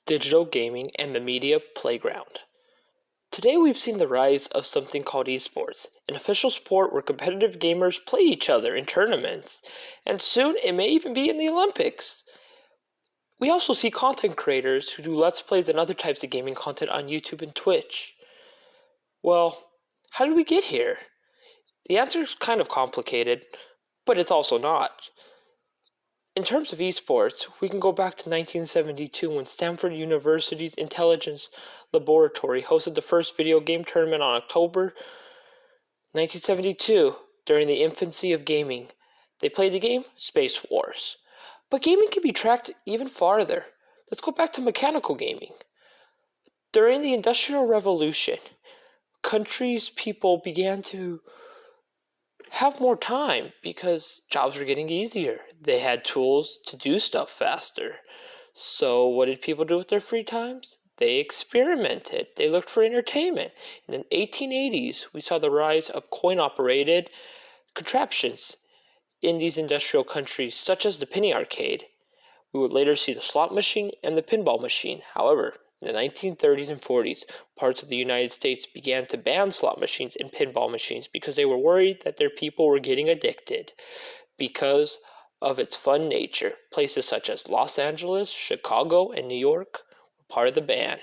digital gaming, and the media playground. Today we've seen the rise of something called esports, an official sport where competitive gamers play each other in tournaments, and soon it may even be in the Olympics. We also see content creators who do Let's Plays and other types of gaming content on YouTube and Twitch. Well, how did we get here? The answer is kind of complicated, but it's also not. In terms of esports, we can go back to 1972 when Stanford University's Intelligence Laboratory hosted the first video game tournament on October 1972 during the infancy of gaming. They played the game Space Wars. But gaming can be tracked even farther. Let's go back to mechanical gaming. During the Industrial Revolution, people began to have more time because jobs were getting easier. They had tools to do stuff faster. So what did people do with their free times? They experimented. They looked for entertainment. In the 1880s, we saw the rise of coin-operated contraptions in these industrial countries, such as the penny arcade. We would later see the slot machine and the pinball machine. However, in the 1930s and 40s, parts of the United States began to ban slot machines and pinball machines because they were worried that their people were getting addicted because of its fun nature. Places such as Los Angeles, Chicago, and New York were part of the ban.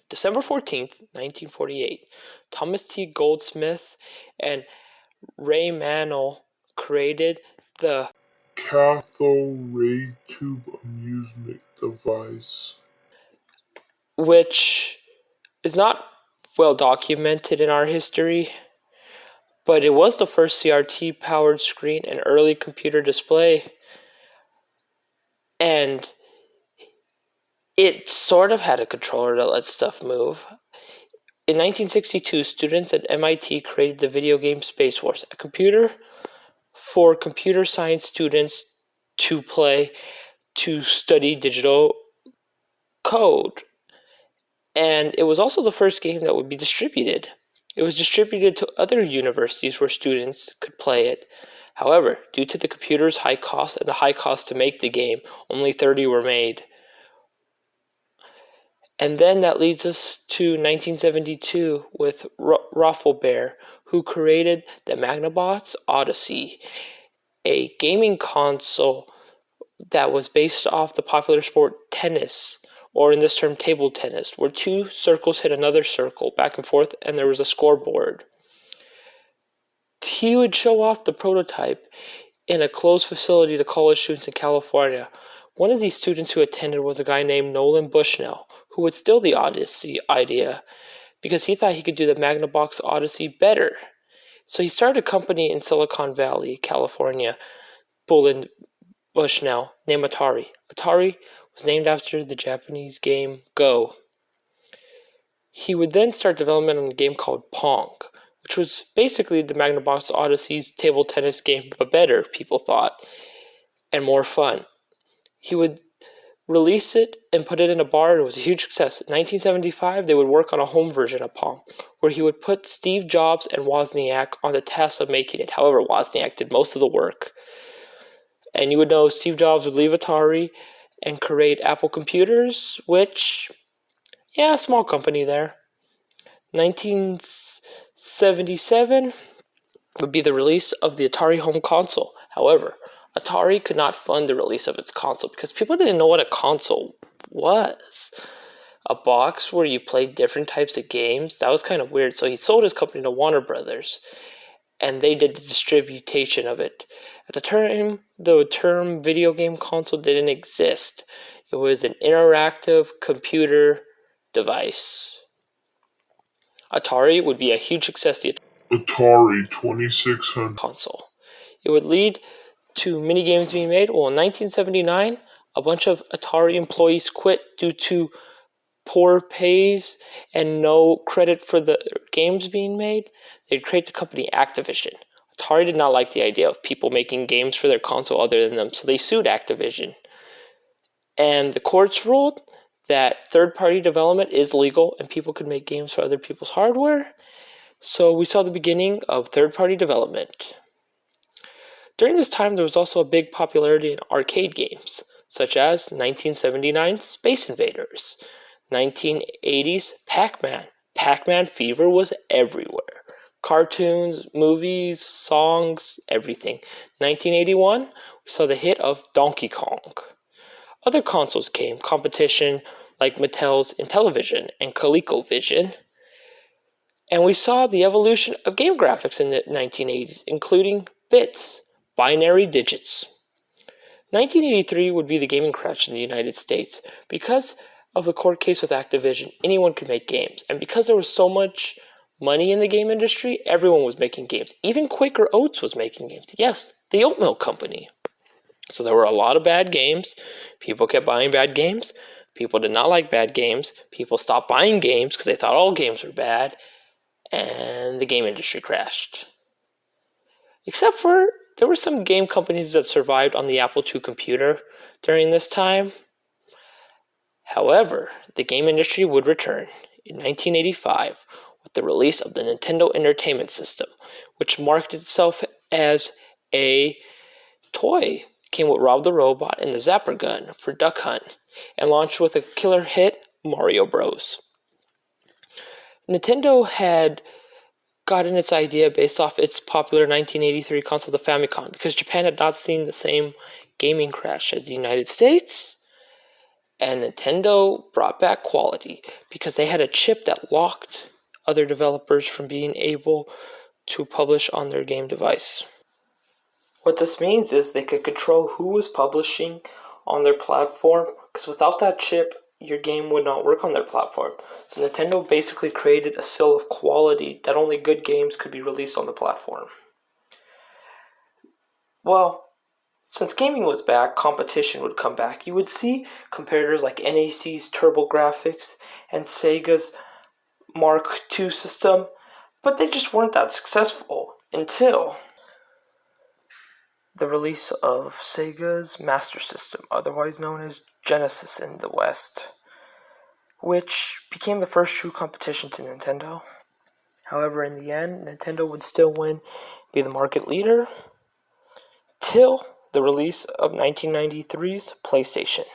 December 14th, 1948, Thomas T. Goldsmith and Ray Manel created the cathode ray tube amusement device, which is not well documented in our history, but it was the first CRT-powered screen and early computer display, and it sort of had a controller that let stuff move. In 1962, students at MIT created the video game Space Wars, a computer for computer science students to play to study digital code. And it was also the first game that would be distributed. It was distributed to other universities where students could play it. However, due to the computer's high cost and the high cost to make the game, only 30 were made. And then that leads us to 1972 with Rafflebear, who created the Magnavox Odyssey, a gaming console that was based off the popular sport tennis, or in this term, table tennis, where two circles hit another circle back and forth, and there was a scoreboard. He would show off the prototype in a closed facility to college students in California. One of these students who attended was a guy named Nolan Bushnell, who would steal the Odyssey idea because he thought he could do the Magnavox Odyssey better. So he started a company in Silicon Valley, California, Nolan Bushnell, named Atari. Atari was named after the Japanese game Go. He would then start development on a game called Pong, which was basically the Magnavox Odyssey's table tennis game, but better, people thought, and more fun. He would release it and put it in a bar, and it was a huge success. In 1975, they would work on a home version of Pong, where he would put Steve Jobs and Wozniak on the task of making it. However, Wozniak did most of the work. And you would know Steve Jobs would leave Atari and create Apple Computers, which, yeah, a small company there. 1977 would be the release of the Atari home console. However, Atari could not fund the release of its console because people didn't know what a console was. A box where you played different types of games, that was kind of weird. So he sold his company to Warner Brothers, and they did the distribution of it. At the time, the term video game console didn't exist. It was an interactive computer device. Atari would be a huge success, the Atari 2600 console. It would lead to mini games being made. Well, in 1979, a bunch of Atari employees quit due to poor pays and no credit for the games being made. They'd create the company Activision. Atari did not like the idea of people making games for their console other than them, so they sued Activision. And the courts ruled that third-party development is legal and people could make games for other people's hardware. So we saw the beginning of third-party development. During this time, there was also a big popularity in arcade games. such as 1979's Space Invaders, 1980's Pac-Man. Pac-Man fever was everywhere. Cartoons, movies, songs, everything. 1981, we saw the hit of Donkey Kong. Other consoles came, competition like Mattel's Intellivision and ColecoVision. And we saw the evolution of game graphics in the 1980s, including bits, binary digits. 1983 would be the gaming crash in the United States. Because of the court case with Activision, anyone could make games. And because there was so much money in the game industry, everyone was making games. Even Quaker Oats was making games. Yes, the oat milk company. So there were a lot of bad games. People kept buying bad games. People did not like bad games. People stopped buying games because they thought all games were bad. And the game industry crashed. Except for, there were some game companies that survived on the Apple II computer during this time. However, the game industry would return in 1985 with the release of the Nintendo Entertainment System, which marketed itself as a toy. It came with Rob the Robot and the Zapper Gun for Duck Hunt, and launched with a killer hit, Mario Bros. Nintendo had gotten its idea based off its popular 1983 console, the Famicom, because Japan had not seen the same gaming crash as the United States. And Nintendo brought back quality because they had a chip that locked other developers from being able to publish on their game device. What this means is they could control who was publishing on their platform, because without that chip, your game would not work on their platform. So Nintendo basically created a seal of quality that only good games could be released on the platform. Well, since gaming was back, competition would come back. You would see competitors like NEC's TurboGrafx and Sega's Mark II system, but they just weren't that successful until the release of Sega's Master System, otherwise known as Genesis in the West, which became the first true competition to Nintendo. However, in the end, Nintendo would still win, be the market leader, till the release of 1993's PlayStation.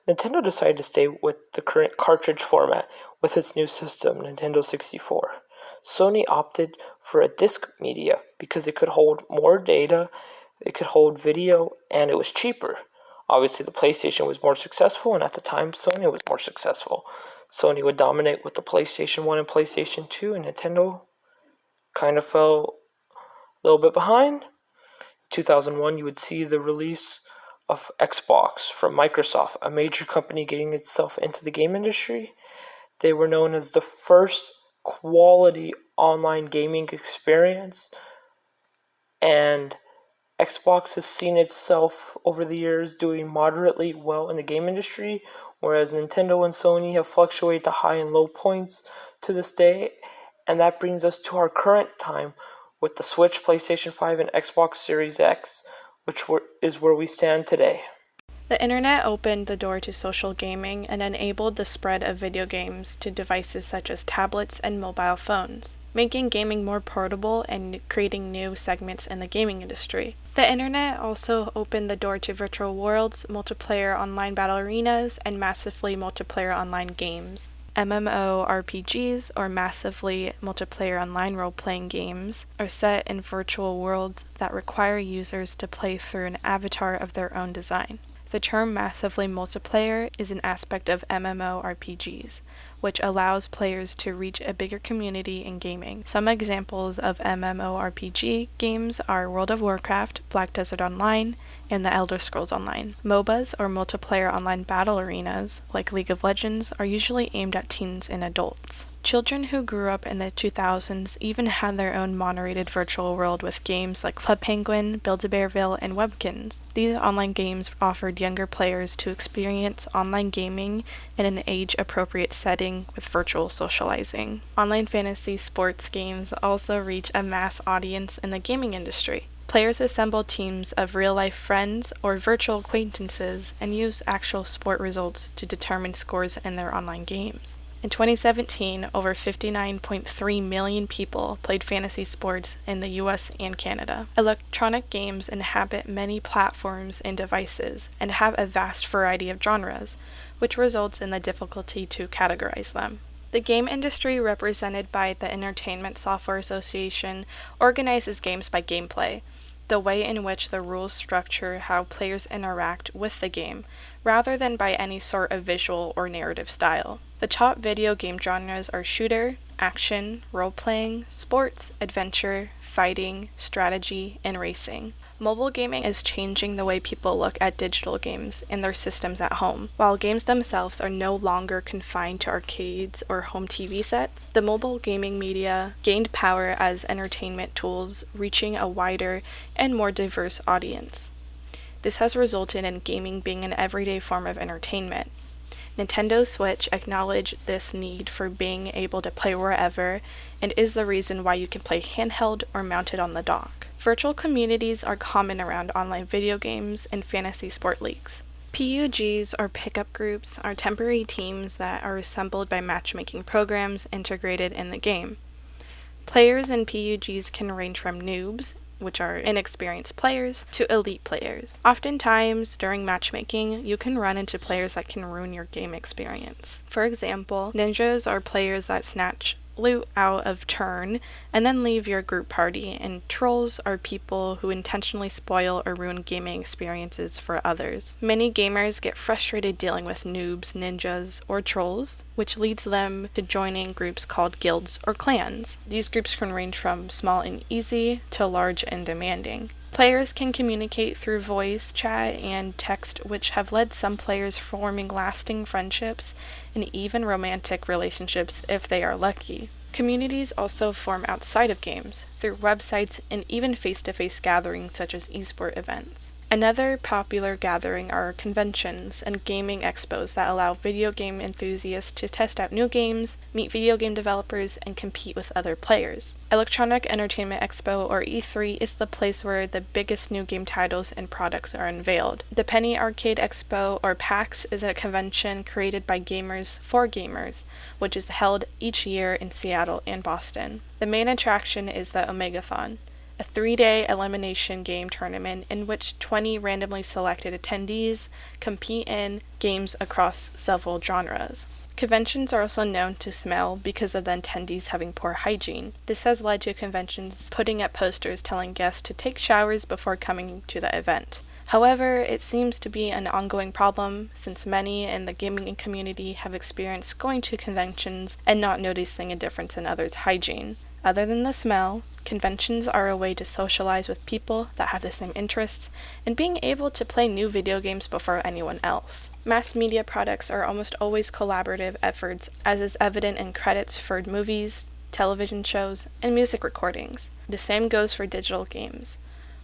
Nintendo decided to stay with the current cartridge format with its new system, Nintendo 64. Sony opted for a disc media because it could hold more data, it could hold video, and it was cheaper. Obviously, the PlayStation was more successful, and at the time, Sony was more successful. Sony would dominate with the PlayStation 1 and PlayStation 2, and Nintendo kind of fell a little bit behind. 2001, you would see the release of Xbox from Microsoft, a major company getting itself into the game industry. They were known as the first quality online gaming experience, and Xbox has seen itself over the years doing moderately well in the game industry, whereas Nintendo and Sony have fluctuated the high and low points to this day, and that brings us to our current time with the Switch, PlayStation 5, and Xbox Series X, which is where we stand today. The internet opened the door to social gaming and enabled the spread of video games to devices such as tablets and mobile phones, making gaming more portable and creating new segments in the gaming industry. The internet also opened the door to virtual worlds, multiplayer online battle arenas, and massively multiplayer online games. MMORPGs, or massively multiplayer online role-playing games, are set in virtual worlds that require users to play through an avatar of their own design. The term massively multiplayer is an aspect of MMORPGs, which allows players to reach a bigger community in gaming. Some examples of MMORPG games are World of Warcraft, Black Desert Online, and The Elder Scrolls Online. MOBAs, or multiplayer online battle arenas, like League of Legends, are usually aimed at teens and adults. Children who grew up in the 2000s even had their own moderated virtual world with games like Club Penguin, Build-A-Bearville, and Webkins. These online games offered younger players to experience online gaming in an age-appropriate setting with virtual socializing. Online fantasy sports games also reach a mass audience in the gaming industry. Players assemble teams of real-life friends or virtual acquaintances and use actual sport results to determine scores in their online games. In 2017, over 59.3 million people played fantasy sports in the US and Canada. Electronic games inhabit many platforms and devices and have a vast variety of genres, which results in the difficulty to categorize them. The game industry, represented by the Entertainment Software Association, organizes games by gameplay, the way in which the rules structure how players interact with the game, rather than by any sort of visual or narrative style. The top video game genres are shooter, action, role-playing, sports, adventure, fighting, strategy, and racing. Mobile gaming is changing the way people look at digital games and their systems at home. While games themselves are no longer confined to arcades or home TV sets, the mobile gaming media gained power as entertainment tools, reaching a wider and more diverse audience. This has resulted in gaming being an everyday form of entertainment. Nintendo Switch acknowledged this need for being able to play wherever and is the reason why you can play handheld or mounted on the dock. Virtual communities are common around online video games and fantasy sport leagues. PUGs, or pickup groups, are temporary teams that are assembled by matchmaking programs integrated in the game. Players in PUGs can range from noobs, which are inexperienced players, to elite players. Oftentimes, during matchmaking, you can run into players that can ruin your game experience. For example, ninjas are players that snatch loot out of turn and then leave your group party, and trolls are people who intentionally spoil or ruin gaming experiences for others. Many gamers get frustrated dealing with noobs, ninjas, or trolls, which leads them to joining groups called guilds or clans. These groups can range from small and easy to large and demanding. Players can communicate through voice, chat, and text, which have led some players forming lasting friendships and even romantic relationships if they are lucky. Communities also form outside of games, through websites and even face-to-face gatherings such as esport events. Another popular gathering are conventions and gaming expos that allow video game enthusiasts to test out new games, meet video game developers, and compete with other players. Electronic Entertainment Expo, or E3, is the place where the biggest new game titles and products are unveiled. The Penny Arcade Expo, or PAX, is a convention created by gamers for gamers, which is held each year in Seattle and Boston. The main attraction is the Omegathon, a 3-day elimination game tournament in which 20 randomly selected attendees compete in games across several genres. Conventions are also known to smell because of the attendees having poor hygiene. This has led to conventions putting up posters telling guests to take showers before coming to the event. However, it seems to be an ongoing problem since many in the gaming community have experienced going to conventions and not noticing a difference in others' hygiene. Other than the smell, conventions are a way to socialize with people that have the same interests and being able to play new video games before anyone else. Mass media products are almost always collaborative efforts, as is evident in credits for movies, television shows, and music recordings. The same goes for digital games.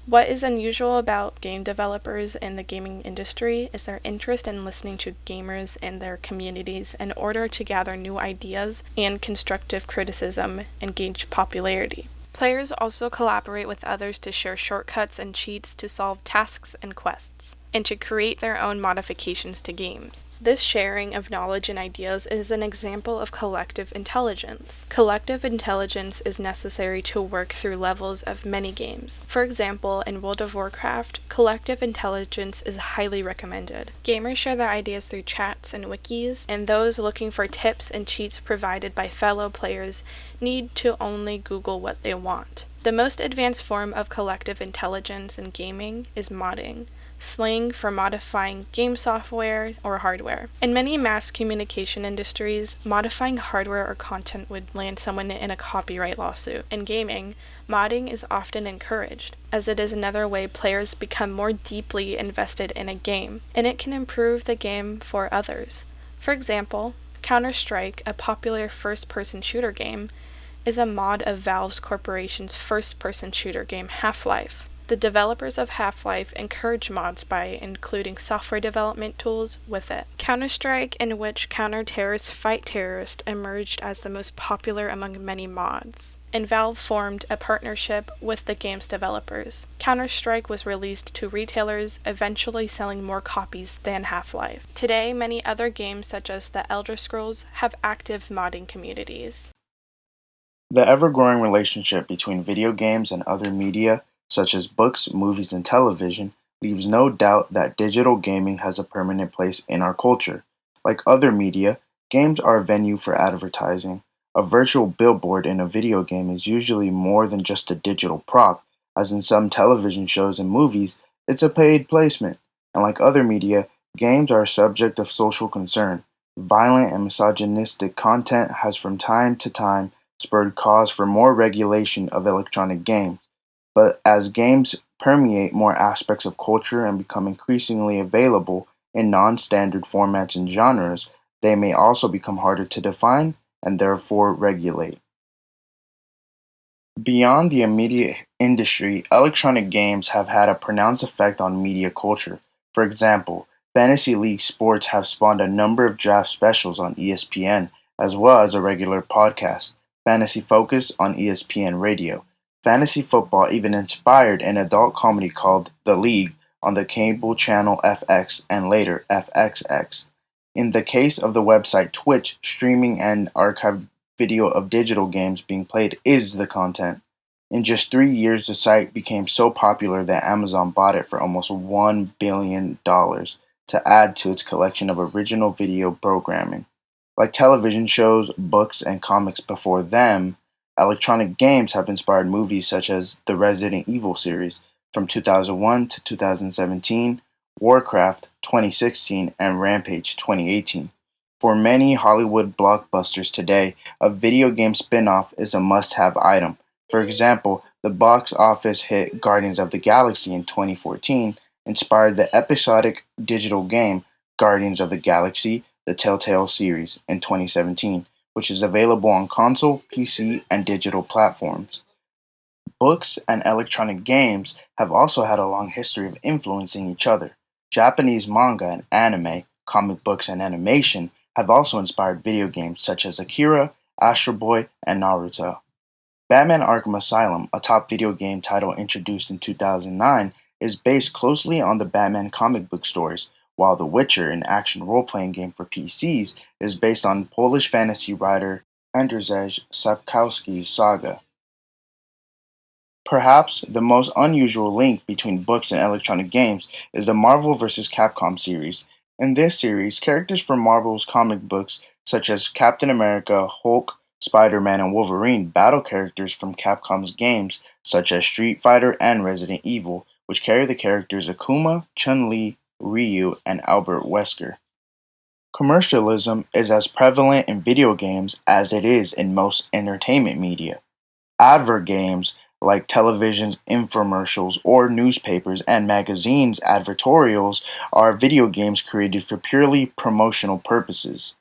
What is unusual about game developers in the gaming industry is their interest in listening to gamers and their communities in order to gather new ideas and constructive criticism and gauge popularity. Players also collaborate with others to share shortcuts and cheats to solve tasks and quests, and to create their own modifications to games. This sharing of knowledge and ideas is an example of collective intelligence. Collective intelligence is necessary to work through levels of many games. For example, in World of Warcraft, collective intelligence is highly recommended. Gamers share their ideas through chats and wikis, and those looking for tips and cheats provided by fellow players need to only Google what they want. The most advanced form of collective intelligence in gaming is modding, slang for modifying game software or hardware. In many mass communication industries, modifying hardware or content would land someone in a copyright lawsuit. In gaming, modding is often encouraged, as it is another way players become more deeply invested in a game, and it can improve the game for others. For example, Counter-Strike, a popular first-person shooter game, is a mod of Valve Corporation's first-person shooter game Half-Life. The developers of Half-Life encourage mods by including software development tools with it. Counter-Strike, in which counter-terrorists fight terrorists, emerged as the most popular among many mods, and Valve formed a partnership with the game's developers. Counter-Strike was released to retailers, eventually selling more copies than Half-Life. Today, many other games such as The Elder Scrolls have active modding communities. The ever-growing relationship between video games and other media, such as books, movies, and television, leaves no doubt that digital gaming has a permanent place in our culture. Like other media, games are a venue for advertising. A virtual billboard in a video game is usually more than just a digital prop, as in some television shows and movies, it's a paid placement. And like other media, games are a subject of social concern. Violent and misogynistic content has from time to time spurred cause for more regulation of electronic games. But as games permeate more aspects of culture and become increasingly available in non-standard formats and genres, they may also become harder to define and therefore regulate. Beyond the immediate industry, electronic games have had a pronounced effect on media culture. For example, Fantasy League Sports have spawned a number of draft specials on ESPN, as well as a regular podcast, Fantasy Focus on ESPN Radio. Fantasy football even inspired an adult comedy called The League on the cable channel FX and later FXX. In the case of the website Twitch, streaming and archived video of digital games being played is the content. In just 3 years, the site became so popular that Amazon bought it for almost $1 billion to add to its collection of original video programming. Like television shows, books, and comics before them, electronic games have inspired movies such as the Resident Evil series from 2001 to 2017, Warcraft 2016, and Rampage 2018. For many Hollywood blockbusters today, a video game spin-off is a must-have item. For example, the box office hit Guardians of the Galaxy in 2014 inspired the episodic digital game Guardians of the Galaxy, the Telltale series, in 2017, which is available on console, PC, and digital platforms. Books and electronic games have also had a long history of influencing each other. Japanese manga and anime, comic books, and animation have also inspired video games such as Akira, Astro Boy, and Naruto. Batman Arkham Asylum, a top video game title introduced in 2009, is based closely on the Batman comic book stories, while The Witcher, an action role-playing game for PCs, is based on Polish fantasy writer Andrzej Sapkowski's saga. Perhaps the most unusual link between books and electronic games is the Marvel vs. Capcom series. In this series, characters from Marvel's comic books, such as Captain America, Hulk, Spider-Man, and Wolverine, battle characters from Capcom's games, such as Street Fighter and Resident Evil, which carry the characters Akuma, Chun-Li, Ryu, and Albert Wesker. Commercialism is as prevalent in video games as it is in most entertainment media. Advert games, like television's infomercials or newspapers and magazines' advertorials, are video games created for purely promotional purposes.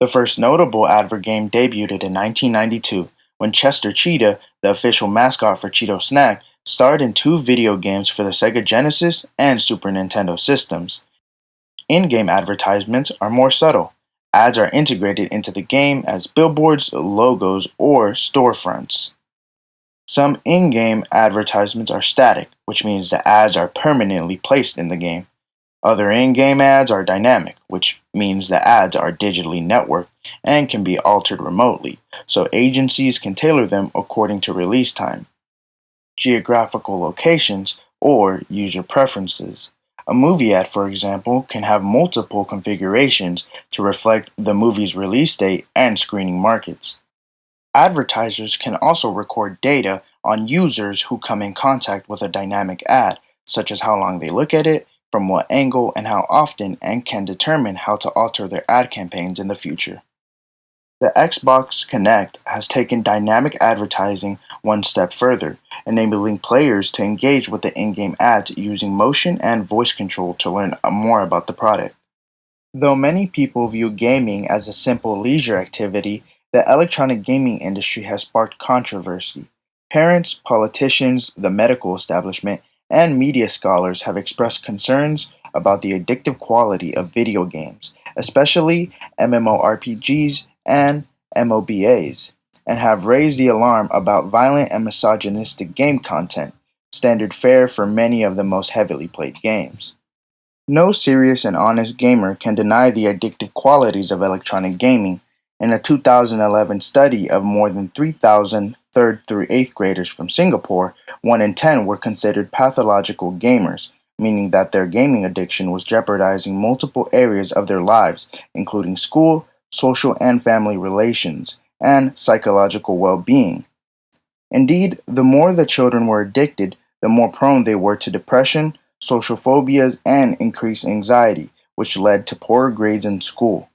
The first notable advert game debuted in 1992 when Chester Cheetah, the official mascot for Cheeto Snack, starred in 2 video games for the Sega Genesis and Super Nintendo systems. In-game advertisements are more subtle. Ads are integrated into the game as billboards, logos, or storefronts. Some in-game advertisements are static, which means the ads are permanently placed in the game. Other in-game ads are dynamic, which means the ads are digitally networked and can be altered remotely, so agencies can tailor them according to release time, geographical locations, or user preferences. A movie ad, for example, can have multiple configurations to reflect the movie's release date and screening markets. Advertisers can also record data on users who come in contact with a dynamic ad, such as how long they look at it, from what angle, and how often, and can determine how to alter their ad campaigns in the future. The Xbox Kinect has taken dynamic advertising one step further, enabling players to engage with the in-game ads using motion and voice control to learn more about the product. Though many people view gaming as a simple leisure activity, the electronic gaming industry has sparked controversy. Parents, politicians, the medical establishment, and media scholars have expressed concerns about the addictive quality of video games, especially MMORPGs and MOBAs, and have raised the alarm about violent and misogynistic game content, standard fare for many of the most heavily played games. No serious and honest gamer can deny the addictive qualities of electronic gaming. In a 2011 study of more than 3,000 3rd through 8th graders from Singapore, 1 in 10 were considered pathological gamers, meaning that their gaming addiction was jeopardizing multiple areas of their lives, including school, social and family relations, and psychological well-being. Indeed, the more the children were addicted, the more prone they were to depression, social phobias, and increased anxiety, which led to poorer grades in school.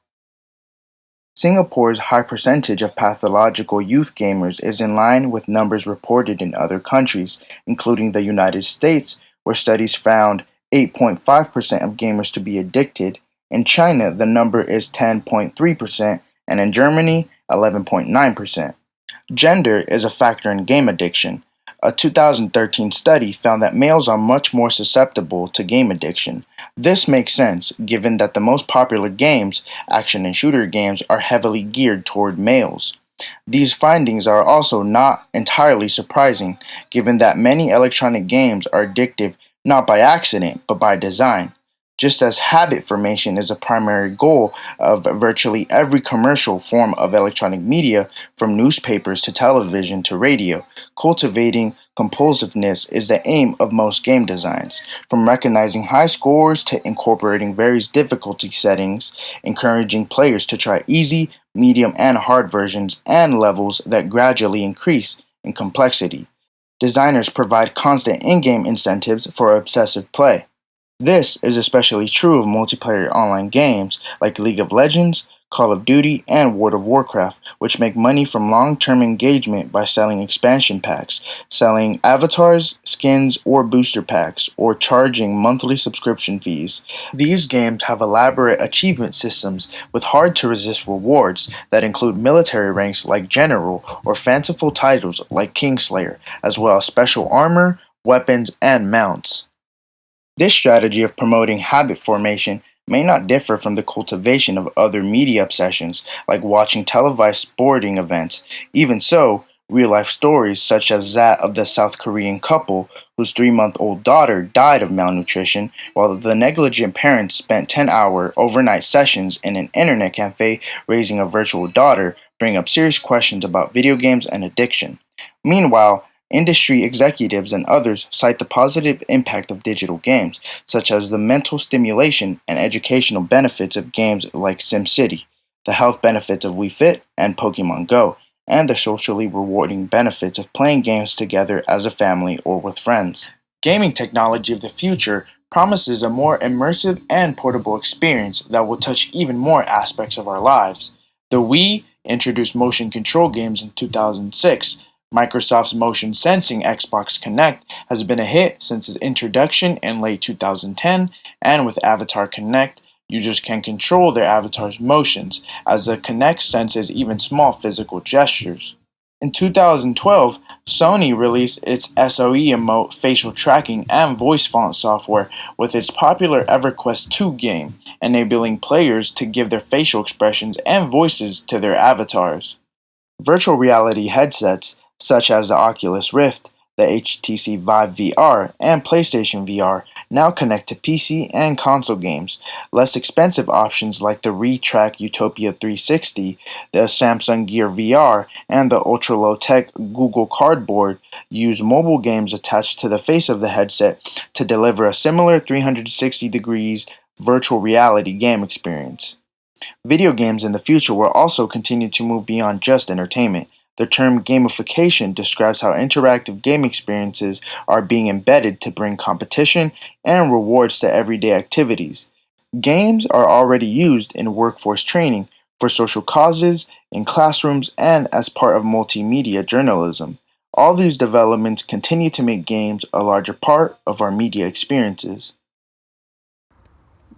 Singapore's high percentage of pathological youth gamers is in line with numbers reported in other countries, including the United States, where studies found 8.5% of gamers to be addicted. In China, the number is 10.3%, and in Germany, 11.9%. Gender is a factor in game addiction. A 2013 study found that males are much more susceptible to game addiction. This makes sense, given that the most popular games, action and shooter games, are heavily geared toward males. These findings are also not entirely surprising, given that many electronic games are addictive not by accident, but by design. Just as habit formation is a primary goal of virtually every commercial form of electronic media, from newspapers to television to radio, cultivating compulsiveness is the aim of most game designs. From recognizing high scores to incorporating various difficulty settings, encouraging players to try easy, medium, and hard versions and levels that gradually increase in complexity. Designers provide constant in-game incentives for obsessive play. This is especially true of multiplayer online games like League of Legends, Call of Duty, and World of Warcraft, which make money from long-term engagement by selling expansion packs, selling avatars, skins, or booster packs, or charging monthly subscription fees. These games have elaborate achievement systems with hard-to-resist rewards that include military ranks like General or fanciful titles like Kingslayer, as well as special armor, weapons, and mounts. This strategy of promoting habit formation may not differ from the cultivation of other media obsessions, like watching televised sporting events. Even so, real-life stories such as that of the South Korean couple whose 3-month-old daughter died of malnutrition, while the negligent parents spent 10-hour overnight sessions in an internet cafe raising a virtual daughter, bring up serious questions about video games and addiction. Meanwhile, industry executives and others cite the positive impact of digital games, such as the mental stimulation and educational benefits of games like SimCity, the health benefits of Wii Fit and Pokemon Go, and the socially rewarding benefits of playing games together as a family or with friends. Gaming technology of the future promises a more immersive and portable experience that will touch even more aspects of our lives. The Wii introduced motion control games in 2006. Microsoft's motion sensing Xbox Kinect has been a hit since its introduction in late 2010, and with Avatar Kinect, users can control their avatar's motions, as the Kinect senses even small physical gestures. In 2012, Sony released its SOE emote facial tracking and voice font software with its popular EverQuest 2 game, enabling players to give their facial expressions and voices to their avatars. Virtual reality headsets such as the Oculus Rift, the HTC Vive VR, and PlayStation VR now connect to PC and console games. Less expensive options like the Retrack Utopia 360, the Samsung Gear VR, and the ultra-low-tech Google Cardboard use mobile games attached to the face of the headset to deliver a similar 360 degrees virtual reality game experience. Video games in the future will also continue to move beyond just entertainment. The term gamification describes how interactive game experiences are being embedded to bring competition and rewards to everyday activities. Games are already used in workforce training, for social causes, in classrooms, and as part of multimedia journalism. All these developments continue to make games a larger part of our media experiences.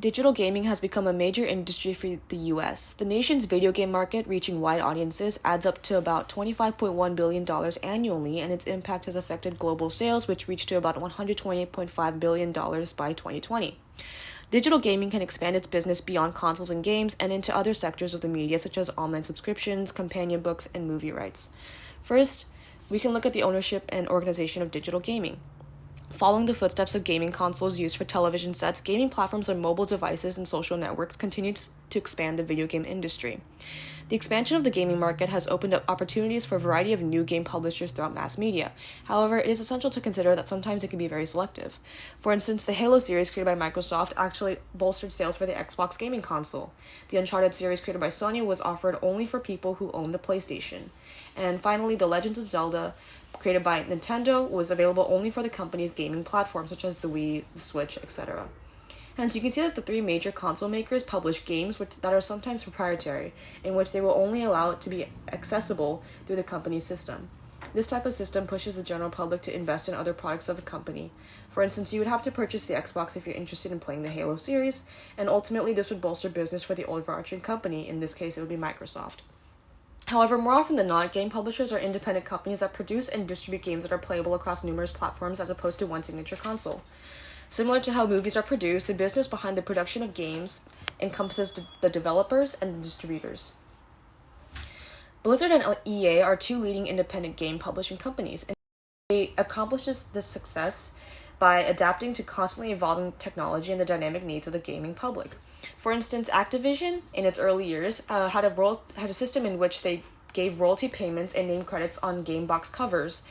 Digital gaming has become a major industry for the US. The nation's video game market, reaching wide audiences, adds up to about $25.1 billion annually, and its impact has affected global sales, which reached to about $128.5 billion by 2020. Digital gaming can expand its business beyond consoles and games and into other sectors of the media, such as online subscriptions, companion books, and movie rights. First, we can look at the ownership and organization of digital gaming. Following the footsteps of gaming consoles used for television sets, gaming platforms on mobile devices and social networks continue to expand the video game industry. The expansion of the gaming market has opened up opportunities for a variety of new game publishers throughout mass media. However, it is essential to consider that sometimes it can be very selective. For instance, the Halo series created by Microsoft actually bolstered sales for the Xbox gaming console. The Uncharted series created by Sony was offered only for people who own the PlayStation. And finally, The Legend of Zelda, created by Nintendo, was available only for the company's gaming platforms, such as the Wii, the Switch, etc. Hence, you can see that the three major console makers publish games that are sometimes proprietary, in which they will only allow it to be accessible through the company's system. This type of system pushes the general public to invest in other products of the company. For instance, you would have to purchase the Xbox if you're interested in playing the Halo series, and ultimately this would bolster business for the overarching company. In this case, it would be Microsoft. However, more often than not, game publishers are independent companies that produce and distribute games that are playable across numerous platforms as opposed to one signature console. Similar to how movies are produced, the business behind the production of games encompasses the developers and the distributors. Blizzard and EA are two leading independent game publishing companies, and they accomplish this success by adapting to constantly evolving technology and the dynamic needs of the gaming public. For instance, Activision, in its early years, had a system in which they gave royalty payments and name credits on game box covers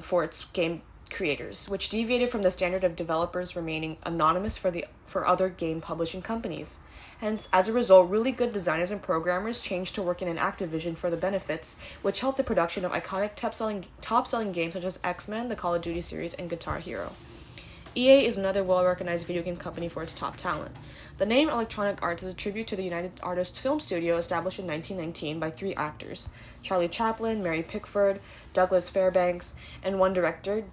for its game creators, which deviated from the standard of developers remaining anonymous for other game publishing companies. Hence, as a result, really good designers and programmers changed to working in Activision for the benefits, which helped the production of iconic top-selling games such as X-Men, the Call of Duty series, and Guitar Hero. EA is another well-recognized video game company for its top talent. The name Electronic Arts is a tribute to the United Artists Film Studio established in 1919 by three actors, Charlie Chaplin, Mary Pickford, Douglas Fairbanks, and one director,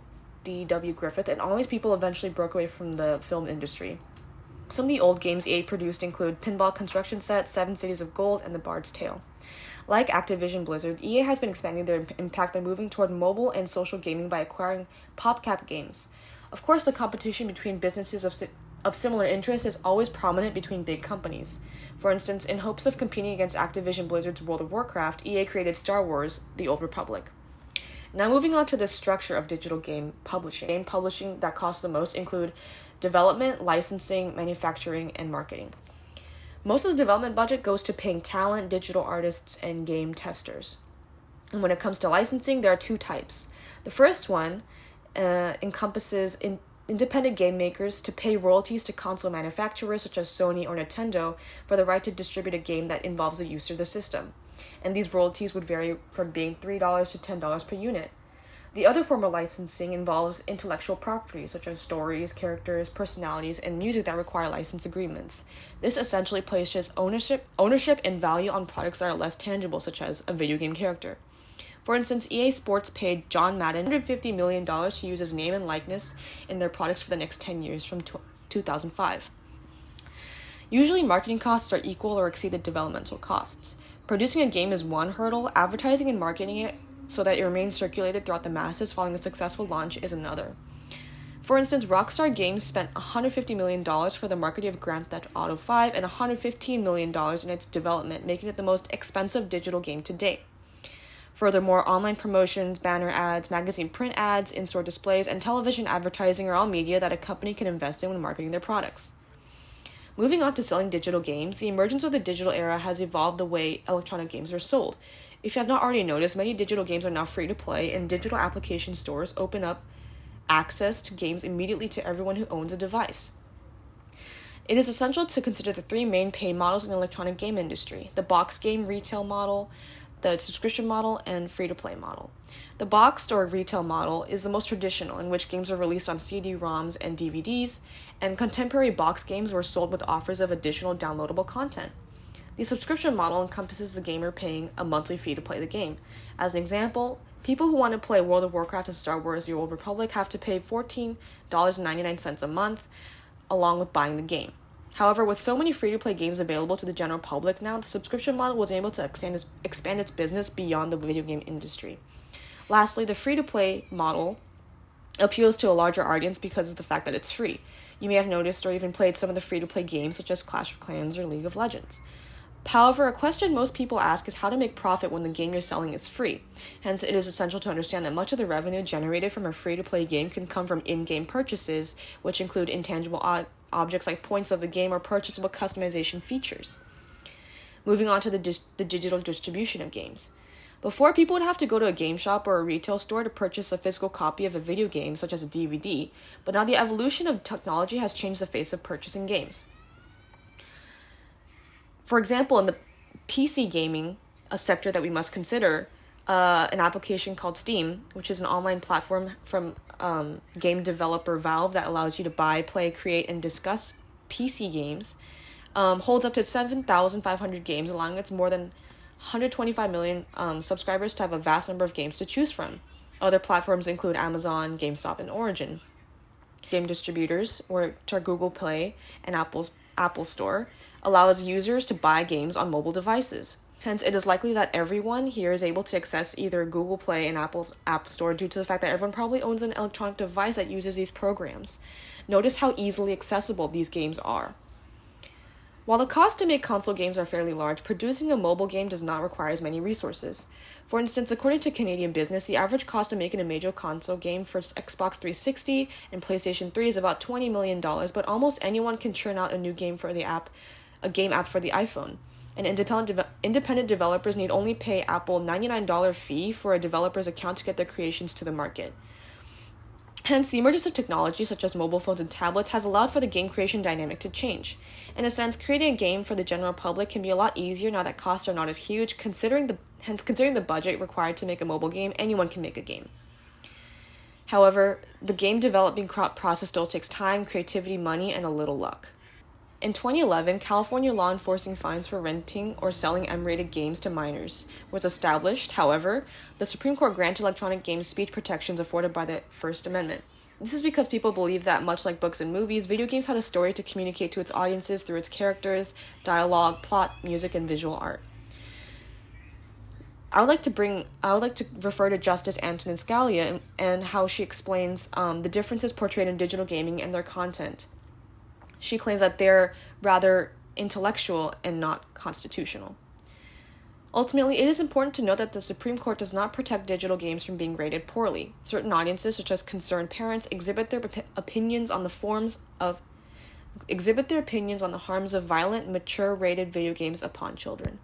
D.W. Griffith, and all these people eventually broke away from the film industry. Some of the old games EA produced include Pinball Construction Set, Seven Cities of Gold, and The Bard's Tale. Like Activision Blizzard, EA has been expanding their impact by moving toward mobile and social gaming by acquiring PopCap Games. Of course, the competition between businesses of similar interest is always prominent between big companies. For instance, in hopes of competing against Activision Blizzard's World of Warcraft, EA created Star Wars: The Old Republic. Now moving on to the structure of digital game publishing. Game publishing that costs the most include development, licensing, manufacturing, and marketing. Most of the development budget goes to paying talent, digital artists, and game testers. And when it comes to licensing, there are two types. The first one encompasses independent game makers to pay royalties to console manufacturers such as Sony or Nintendo for the right to distribute a game that involves the use of the system. And these royalties would vary from being $3 to $10 per unit. The other form of licensing involves intellectual property, such as stories, characters, personalities, and music that require license agreements. This essentially places ownership and value on products that are less tangible, such as a video game character. For instance, EA Sports paid John Madden $150 million to use his name and likeness in their products for the next 10 years from 2005. Usually, marketing costs are equal or exceed the developmental costs. Producing a game is one hurdle, advertising and marketing it so that it remains circulated throughout the masses following a successful launch is another. For instance, Rockstar Games spent $150 million for the marketing of Grand Theft Auto V and $115 million in its development, making it the most expensive digital game to date. Furthermore, online promotions, banner ads, magazine print ads, in-store displays, and television advertising are all media that a company can invest in when marketing their products. Moving on to selling digital games, the emergence of the digital era has evolved the way electronic games are sold. If you have not already noticed, many digital games are now free to play, and digital application stores open up access to games immediately to everyone who owns a device. It is essential to consider the three main pay models in the electronic game industry: the box game retail model, the subscription model, and free-to-play model. The boxed or retail model is the most traditional, in which games are released on CD-ROMs and DVDs, and contemporary box games were sold with offers of additional downloadable content. The subscription model encompasses the gamer paying a monthly fee to play the game. As an example, people who want to play World of Warcraft and Star Wars: The Old Republic have to pay $14.99 a month, along with buying the game. However, with so many free-to-play games available to the general public now, the subscription model was able to expand its business beyond the video game industry. Lastly, the free-to-play model appeals to a larger audience because of the fact that it's free. You may have noticed or even played some of the free-to-play games such as Clash of Clans or League of Legends. However, a question most people ask is how to make profit when the game you're selling is free. Hence, it is essential to understand that much of the revenue generated from a free-to-play game can come from in-game purchases, which include intangible objects like points of the game or purchasable customization features. Moving on to the digital distribution of games. Before, people would have to go to a game shop or a retail store to purchase a physical copy of a video game, such as a DVD, but now the evolution of technology has changed the face of purchasing games. For example, in the PC gaming, a sector that we must consider, an application called Steam, which is an online platform from game developer Valve that allows you to buy, play, create, and discuss PC games, holds up to 7,500 games, allowing its more than 125 million subscribers to have a vast number of games to choose from. Other platforms include Amazon, GameStop, and Origin. Game distributors, which are Google Play and Apple's Apple Store, allows users to buy games on mobile devices. Hence, it is likely that everyone here is able to access either Google Play and Apple's App Store due to the fact that everyone probably owns an electronic device that uses these programs. Notice how easily accessible these games are. While the cost to make console games are fairly large, producing a mobile game does not require as many resources. For instance, according to Canadian Business, the average cost of making a major console game for Xbox 360 and PlayStation 3 is about $20 million, but almost anyone can churn out a new game for a game app for the iPhone. And independent developers need only pay Apple $99 fee for a developer's account to get their creations to the market. Hence, the emergence of technology such as mobile phones and tablets has allowed for the game creation dynamic to change. In a sense, creating a game for the general public can be a lot easier now that costs are not as huge. Considering the budget required to make a mobile game, anyone can make a game. However, the game developing process still takes time, creativity, money, and a little luck. In 2011, California law enforcing fines for renting or selling M-rated games to minors was established. However, the Supreme Court granted electronic games speech protections afforded by the First Amendment. This is because people believe that, much like books and movies, video games had a story to communicate to its audiences through its characters, dialogue, plot, music, and visual art. I would like to refer to Justice Antonin Scalia and how she explains the differences portrayed in digital gaming and their content. She claims that they're rather intellectual and not constitutional. Ultimately, it is important to note that the Supreme Court does not protect digital games from being rated poorly. Certain audiences, such as concerned parents, exhibit their opinions on the harms of violent, mature-rated video games upon children.